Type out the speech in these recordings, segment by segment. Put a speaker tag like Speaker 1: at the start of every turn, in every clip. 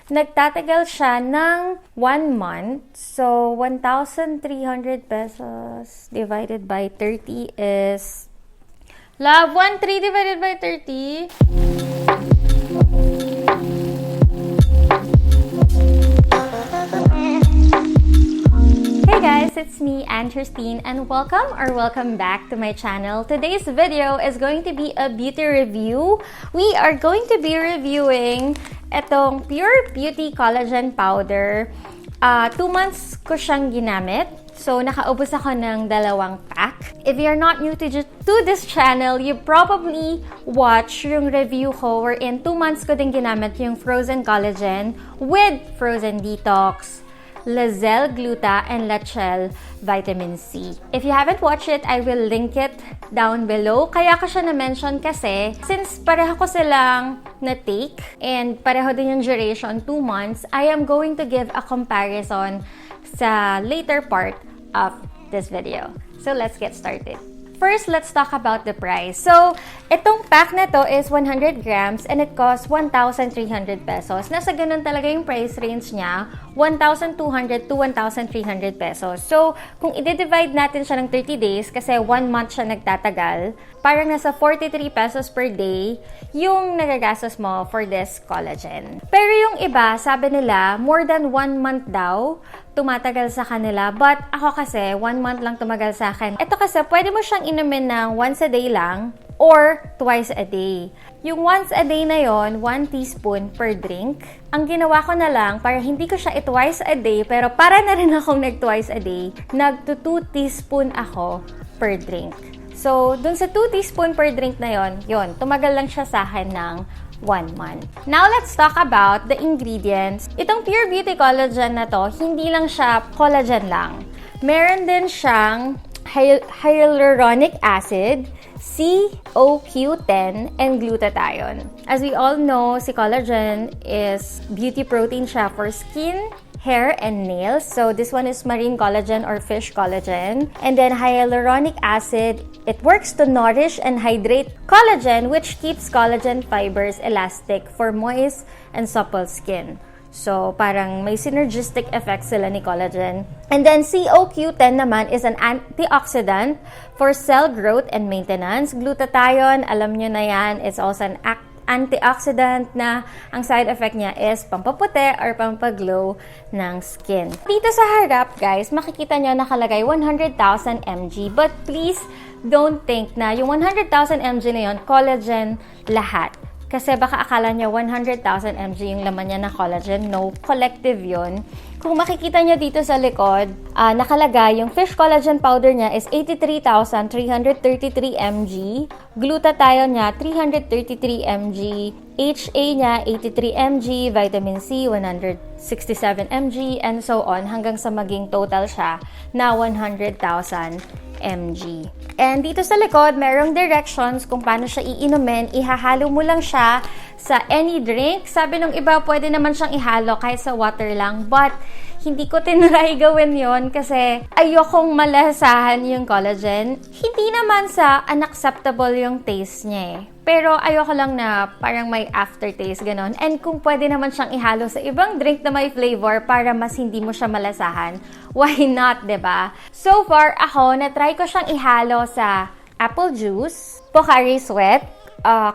Speaker 1: Nagtatagal siya ng 1 month. So, 1,300 pesos divided by 30 is... Love, 1,300 divided by 30. Hey guys, it's me, Anne Christine, and welcome back to my channel. Today's video is going to be a beauty review. We are going to be reviewing itong Pure Beauty Collagen Powder. 2 months ko siyang ginamit. So, nakaubos ako ng 2 pack. If you're not new to this channel, you probably watch yung review ko wherein 2 months ko din ginamit yung Frozen Collagen with Frozen Detox, Lacell Gluta, and Lachelle Vitamin C. If you haven't watched it, I will link it down below. Kaya ko siya na-mention kasi since pareho ko silang na-take and pareho din yung duration, 2 months, I am going to give a comparison sa later part of this video. So let's get started. First, let's talk about the price. So, itong pack na to is 100 grams and it costs 1,300 pesos. Nasa ganun talaga yung price range niya, 1,200 to 1,300 pesos. So, kung i-divide natin siya ng 30 days, kasi 1 month siya nagtatagal, parang nasa 43 pesos per day yung nagagastos mo for this collagen. Pero yung iba, sabi nila, more than 1 month daw, tumatagal sa kanila. But ako kasi, 1 month lang tumagal sa akin. Ito kasi, pwede mo siyang inumin ng once a day lang or twice a day. Yung once a day na yon, 1 teaspoon per drink. Ang ginawa ko na lang, para hindi ko siya twice a day, pero para na rin akong nag-twice a day, nag-2 teaspoon ako per drink. So, dun sa 2 teaspoon per drink na yon, tumagal lang siya sa akin ng 1 month. Now, let's talk about the ingredients. Itong Pure Beauty Collagen na to, hindi lang siya collagen lang. Meron din siyang hyaluronic acid, CoQ10, and glutathione. As we all know, si collagen is beauty protein siya for skin, hair, and nails. So, this one is marine collagen or fish collagen. And then, hyaluronic acid, it works to nourish and hydrate collagen, which keeps collagen fibers elastic for moist and supple skin. So, parang may synergistic effect sila ni collagen. And then, CoQ10 naman is an antioxidant for cell growth and maintenance. Glutathione, alam nyo na yan, it's also an antioxidant na ang side effect niya is pampaputi or pampaglow ng skin. Dito sa harap, guys, makikita nyo nakalagay 100,000 mg. But please, don't think na yung 100,000 mg na yun, collagen lahat. Kasi baka akala nyo 100,000 mg yung laman niya na collagen. No, collective yun. Kung makikita nyo dito sa likod, nakalagay yung fish collagen powder niya is 83,333 mg. Glutathione niya, 333 mg. HA niya, 83 mg. Vitamin C, 167 mg. And so on, hanggang sa maging total siya na 100,000 mg. And dito sa likod, merong directions kung paano siya iinumin. Ihahalo mo lang siya sa any drink. Sabi nung iba, pwede naman siyang ihalo kahit sa water lang. But, hindi ko tinry gawin yon kasi ayokong malasahan yung collagen. Hindi naman sa unacceptable yung taste niya eh. Pero ayoko lang na parang may aftertaste, ganon. And kung pwede naman siyang ihalo sa ibang drink na may flavor para mas hindi mo siya malasahan, why not, diba? So far, ako, na-try ko siyang ihalo sa apple juice, Pocari Sweat,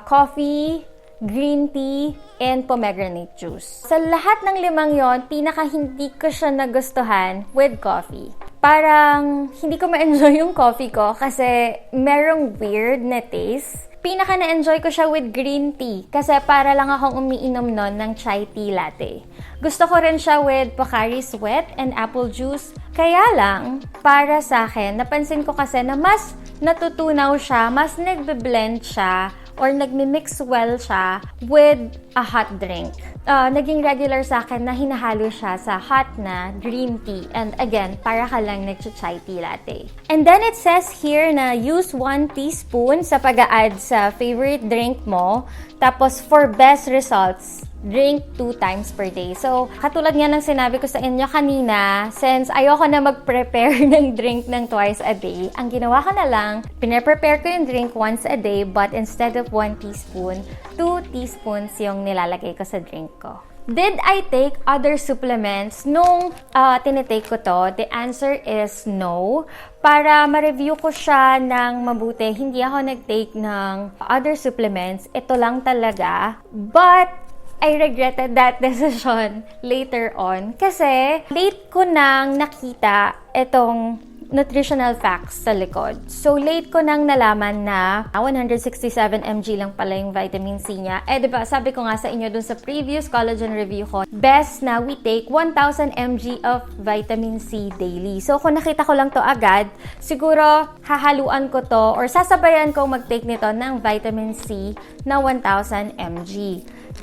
Speaker 1: coffee, green tea, and pomegranate juice. Sa lahat ng 5 yon, pinaka hindi ko siya nagustuhan with coffee. Parang hindi ko ma-enjoy yung coffee ko kasi merong weird na taste. Pinaka na-enjoy ko siya with green tea kasi para lang akong umiinom nun ng chai tea latte. Gusto ko rin siya with Pocari Sweat and apple juice. Kaya lang, para sa akin, napansin ko kasi na mas natutunaw siya, mas nagbe-blend siya or nagmi-mix well siya with a hot drink. Naging regular sa akin na hinahalo siya sa hot na green tea. And again, para ka lang nag-chai tea latte. And then it says here na use 1 teaspoon sa pag-a-add sa favorite drink mo. Tapos for best results, drink 2 times per day. So, katulad nga ng sinabi ko sa inyo kanina, since ayoko na mag-prepare ng drink ng twice a day, ang ginawa ko na lang, pinaprepare ko yung drink once a day, but instead of 1 teaspoon, 2 teaspoons yung nilalagay ko sa drink ko. Did I take other supplements nung tinitake ko to? The answer is no. Para ma-review ko siya ng mabuti, hindi ako nag-take ng other supplements. Ito lang talaga. But I regretted that decision later on. Kasi late ko nang nakita itong nutritional facts sa likod. So, late ko nang nalaman na 167 mg lang pala yung vitamin C niya. Diba, sabi ko nga sa inyo dun sa previous collagen review ko, best na we take 1,000 mg of vitamin C daily. So, kung nakita ko lang to agad, siguro hahaluan ko to or sasabayan ko mag-take nito ng vitamin C na 1,000 mg.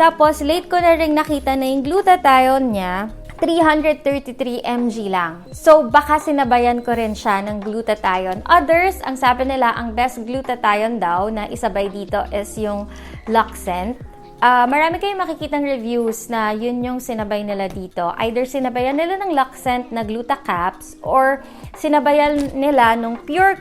Speaker 1: Tapos, late ko na rin nakita na yung glutathione niya, 333 mg lang. So, baka sinabayan ko rin siya ng glutathione. Others, ang sabi nila, ang best glutathione daw na isabay dito is yung Luxent. Marami kayong makikitang reviews na yun yung sinabay nila dito. Either sinabayan nila ng Luxent na Glutacaps or sinabayan nila nung Pure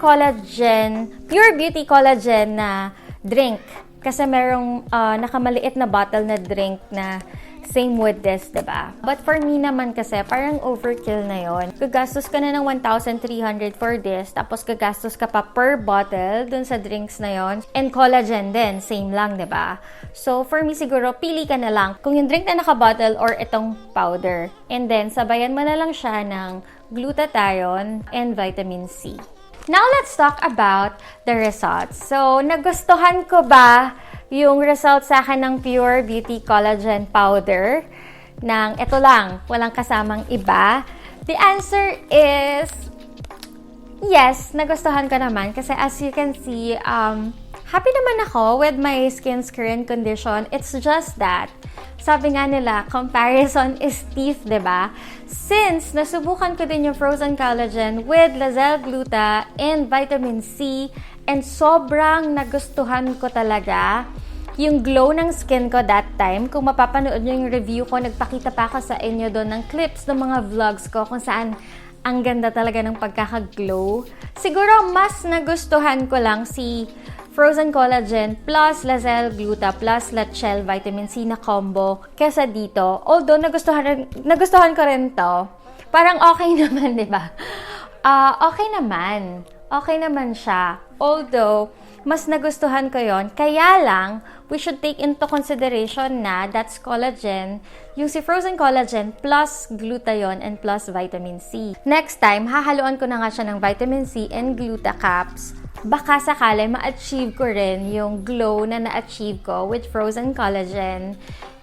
Speaker 1: Beauty Collagen na drink. Kasi merong nakamaliit na bottle na drink na same with this, diba? But for me naman kasi, parang overkill na yon. Gagastos ka na ng 1,300 for this, tapos gagastos ka pa per bottle dun sa drinks na yon. And collagen din, same lang, diba? So, for me siguro, pili ka na lang kung yung drink na naka-bottle or itong powder. And then, sabayan mo na lang siya ng glutathione and vitamin C. Now, let's talk about the results. So, nagustuhan ko ba yung result sa akin ng Pure Beauty Collagen Powder ng ito lang, walang kasamang iba? The answer is yes, nagustuhan ko naman kasi as you can see, happy naman ako with my skin's current condition. It's just that, sabi nga nila, comparison is stiff, diba? Since nasubukan ko din yung frozen collagen with Lazelle Gluta and vitamin C, and sobrang nagustuhan ko talaga yung glow ng skin ko that time. Kung mapapanood nyo yung review ko, nagpakita pa ako sa inyo doon ng clips ng mga vlogs ko kung saan ang ganda talaga ng pagkaka-glow. Siguro mas nagustuhan ko lang si frozen collagen plus Lazelle Gluta plus Lachelle vitamin C na combo kesa dito. Although nagustuhan ko rin to. Parang okay naman, 'di ba? Okay naman siya. Although mas nagustuhan ko yon. Kaya lang, we should take into consideration na that's collagen, yung si frozen collagen plus glutathione and plus vitamin C. Next time, hahaluan ko na nga siya ng vitamin C and Glutacaps. Baka sakali ma-achieve ko rin yung glow na na-achieve ko with frozen collagen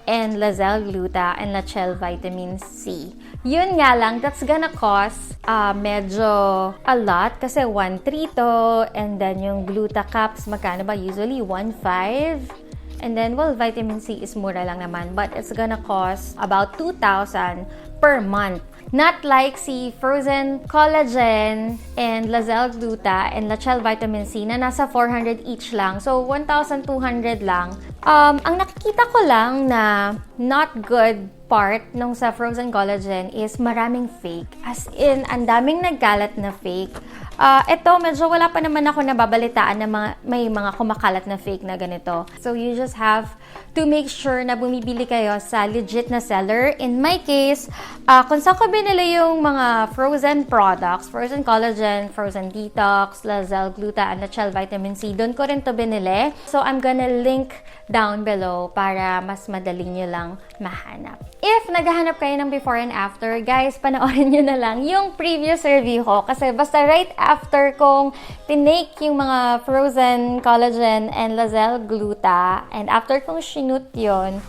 Speaker 1: and Lazelle Gluta and Lachelle vitamin C. Yun nga lang, that's gonna cost medyo a lot kasi 1,300 to, and then yung Glutacaps, magkano ba? Usually 1,500. And then, well, vitamin C is mura lang naman, but it's gonna cost about 2,000 per month. Not like si frozen collagen and Lazelle Gluta and Lachelle vitamin C na nasa 400 each lang. So, 1,200 lang. Ang nakikita ko lang na not good part nung sa frozen collagen is maraming fake. As in, ang daming nagkalat na fake. Ito, medyo wala pa naman ako nababalitaan na may mga kumakalat na fake na ganito. So, you just have to make sure na bumibili kayo sa legit na seller. In my case, kung saan ko binili yung mga frozen products, frozen collagen, frozen detox, Lazelle Gluta, and Lachelle vitamin C, doon ko rin to binili. So, I'm gonna link down below para mas madali nyo lang mahanap. If naghahanap kayo ng before and after, guys, panoorin nyo na lang yung previous review ko. Kasi basta right after kong tinake yung mga frozen collagen and Lazelle Gluta, and after kong shoot yun,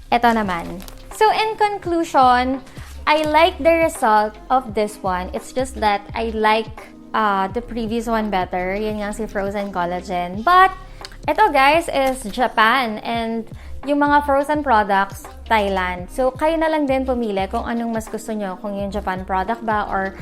Speaker 1: eto naman. So, in conclusion, I like the result of this one. It's just that I like the previous one better. Yun nga si frozen collagen. But, eto guys is Japan, and yung mga frozen products, Thailand. So, kayo na lang din pumili kung anong mas gusto nyo. Kung yung Japan product ba or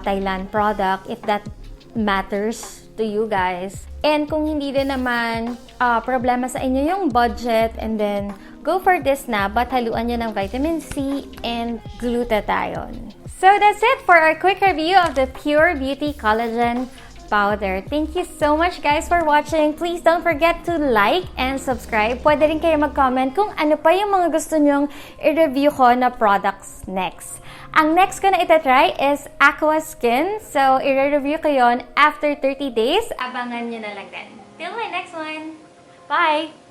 Speaker 1: Thailand product, if that matters to you guys. And kung hindi din naman problema sa inyo yung budget, and then go for this na, but haluan nyo ng vitamin C and glutathione. So, that's it for our quick review of the Pure Beauty Collagen powder. Thank you so much guys for watching. Please don't forget to like and subscribe. Pwede rin kayo mag-comment kung ano pa yung mga gusto nyong i-review ko na products next. Ang next ko na itatry is Aqua Skin. So, i-review ko yun after 30 days. Abangan nyo na lang din. Till my next one. Bye!